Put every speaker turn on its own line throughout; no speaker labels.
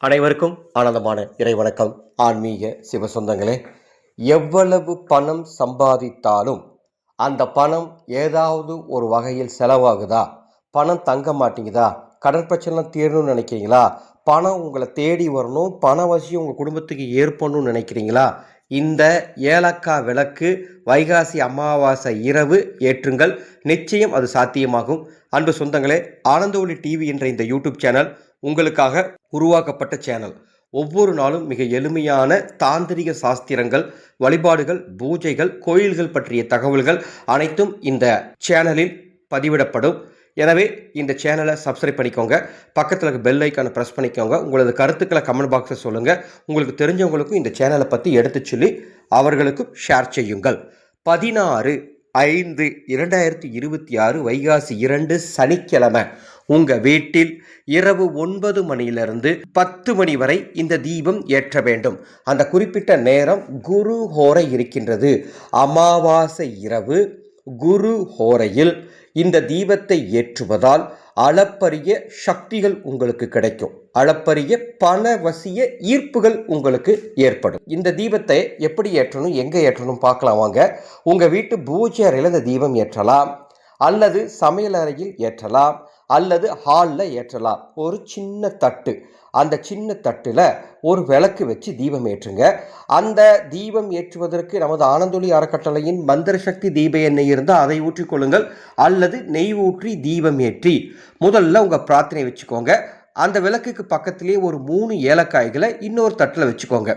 அனைவருக்கும் ஆனந்தமான இறைவணக்கம். ஆன்மீக சிவசொந்தங்களே, எவ்வளவு பணம் சம்பாதித்தாலும் அந்த பணம் ஏதாவது ஒரு வகையில் செலவாகுதா? பணம் தங்க மாட்டேங்குதா? கடன் பிரச்சனை தீரணும்னு நினைக்கிறீங்களா? பணம் உங்களை தேடி வரணும், பண வசியம் உங்கள் குடும்பத்துக்கு ஏற்படணும்னு நினைக்கிறீங்களா? இந்த ஏலக்காய் விளக்கு வைகாசி அமாவாசை இரவு ஏற்றுங்கள், நிச்சயம் அது சாத்தியமாகும். அன்பு சொந்தங்களே, ஆனந்த ஒளி டிவி என்ற இந்த யூடியூப் சேனல் உங்களுக்காக உருவாக்கப்பட்ட சேனல். ஒவ்வொரு நாளும் மிக எளிமையான தாந்திரிக சாஸ்திரங்கள், வழிபாடுகள், பூஜைகள், கோயில்கள் பற்றிய தகவல்கள் அனைத்தும் இந்த சேனலில் பதிவிடப்படும். எனவே இந்த சேனலை சப்ஸ்கிரைப் பண்ணிக்கோங்க, பக்கத்தில் இருக்க பெல் ஐக்கானை ப்ரெஸ் பண்ணிக்கோங்க. உங்களது கருத்துக்களை கமெண்ட் பாக்ஸில் சொல்லுங்கள். உங்களுக்கு தெரிஞ்சவங்களுக்கும் இந்த சேனலை பற்றி எடுத்து சொல்லி அவர்களுக்கும் ஷேர் செய்யுங்கள். 16/5/2026 வைகாசி 2 சனிக்கிழமை உங்கள் வீட்டில் இரவு 9 மணியிலிருந்து 10 மணி வரை இந்த தீபம் ஏற்ற வேண்டும். அந்த குறிப்பிட்ட நேரம் குரு ஹோரை இருக்கின்றது. அமாவாசை இரவு குரு ஹோரையில் இந்த தீபத்தை ஏற்றுவதால் அளப்பரிய சக்திகள் உங்களுக்கு கிடைக்கும். அளப்பரிய பணவசிய ஈர்ப்புகள் உங்களுக்கு ஏற்படும். இந்த தீபத்தை எப்படி ஏற்றணும், எங்கே ஏற்றணும் பார்க்கலாம் வாங்க. உங்கள் வீட்டு பூஜை அறையில் இந்த தீபம் ஏற்றலாம், அல்லது சமையல் அறையில் ஏற்றலாம், அல்லது ஹாலில் ஏற்றலாம். ஒரு சின்ன தட்டு, அந்த சின்ன தட்டில் ஒரு விளக்கு வச்சு தீபம் ஏற்றுங்க. அந்த தீபம் ஏற்றுவதற்கு நமது ஆனந்தொளி அறக்கட்டளையின் மந்திர சக்தி தீப எண்ணெய் இருந்தால் அதை ஊற்றிக்கொள்ளுங்கள், அல்லது நெய் ஊற்றி தீபம் ஏற்றி முதல்ல உங்கள் பிரார்த்தனை வச்சுக்கோங்க. அந்த விளக்குக்கு பக்கத்திலே ஒரு 3 ஏலக்காய்களை இன்னொரு தட்டில் வச்சுக்கோங்க.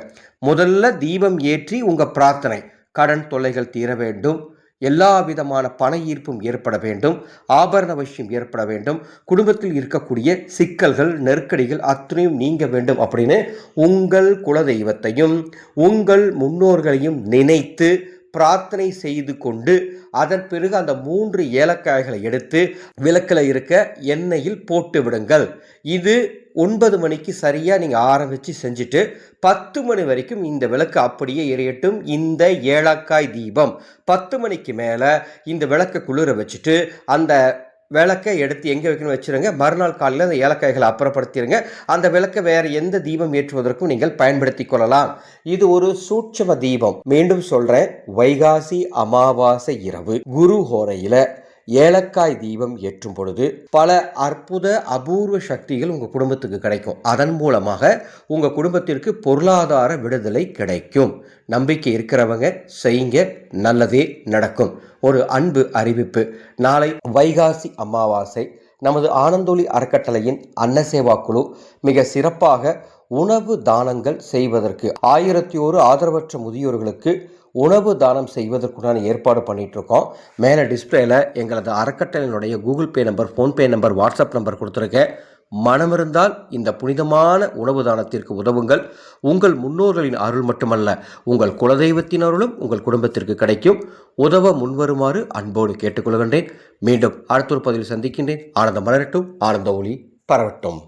முதல்ல தீபம் ஏற்றி உங்கள் பிரார்த்தனை, கடன் தொல்லைகள் தீர வேண்டும், எல்லா விதமான பண ஈர்ப்பும் ஏற்பட வேண்டும், ஆபரண வசியம் ஏற்பட வேண்டும், குடும்பத்தில் இருக்கக்கூடிய சிக்கல்கள் நெருக்கடிகள் அத்தனையும் நீங்க வேண்டும் அப்படின்னு உங்கள் குலதெய்வத்தையும் உங்கள் முன்னோர்களையும் நினைத்து பிரார்த்தனை செய்து கொண்டு அதன் பிறகு அந்த 3 ஏலக்காய்களை எடுத்து விளக்கில் இருக்க எண்ணெயில் போட்டு விடுங்கள். இது 9 மணிக்கு சரியாக நீங்கள் ஆரம்பித்து செஞ்சுட்டு 10 மணி வரைக்கும் இந்த விளக்கு அப்படியே எரியட்டும். இந்த ஏலக்காய் தீபம் 10 மணிக்கு மேலே இந்த விளக்கை குளிர வச்சுட்டு அந்த விளக்கை எடுத்து எங்கே வைக்கணும் வச்சுருங்க. மறுநாள் காலையில் அந்த ஏலக்காய்களை அப்புறப்படுத்திடுங்க. அந்த விளக்கை வேறு எந்த தீபம் ஏற்றுவதற்கும் நீங்கள் பயன்படுத்தி கொள்ளலாம். இது ஒரு சூட்சம தீபம். மீண்டும் சொல்கிறேன், வைகாசி அமாவாசை இரவு குரு ஹோரையில் ஏலக்காய் தீபம் ஏற்றும் பொழுது பல அற்புத அபூர்வ சக்திகள் உங்கள் குடும்பத்துக்கு கிடைக்கும். அதன் மூலமாக உங்கள் குடும்பத்திற்கு பொருளாதார விடுதலை கிடைக்கும். நம்பிக்கை இருக்கிறவங்க செய்யுங்க, நல்லதே நடக்கும். ஒரு அன்பு அறிவிப்பு, நாளை வைகாசி அமாவாசை நமது ஆனந்தொளி அறக்கட்டளையின் அன்னசேவா குழு மிக சிறப்பாக உணவு தானங்கள் செய்வதற்கு 1001 ஆதரவற்ற முதியோர்களுக்கு உணவு தானம் செய்வதற்குண்டான ஏற்பாடு பண்ணிட்டு இருக்கோம். மேலே டிஸ்பிளேல எங்களது அறக்கட்டளையினுடைய Google Pay number, PhonePe number, WhatsApp number கொடுத்துருக்கேன். மனமிருந்தால் இந்த புனிதமான உணவு தானத்திற்கு உதவுங்கள். உங்கள் முன்னோர்களின் அருள் மட்டுமல்ல, உங்கள் குலதெய்வத்தின் அருளும் உங்கள் குடும்பத்திற்கு கிடைக்கும். உதவ முன்வருமாறு அன்போடு கேட்டுக்கொள்கின்றேன். மீண்டும் அடுத்த ஒரு பதிவில் சந்திக்கின்றேன். ஆனந்தம் மலரட்டும், ஆனந்த ஒளி பரவட்டும்.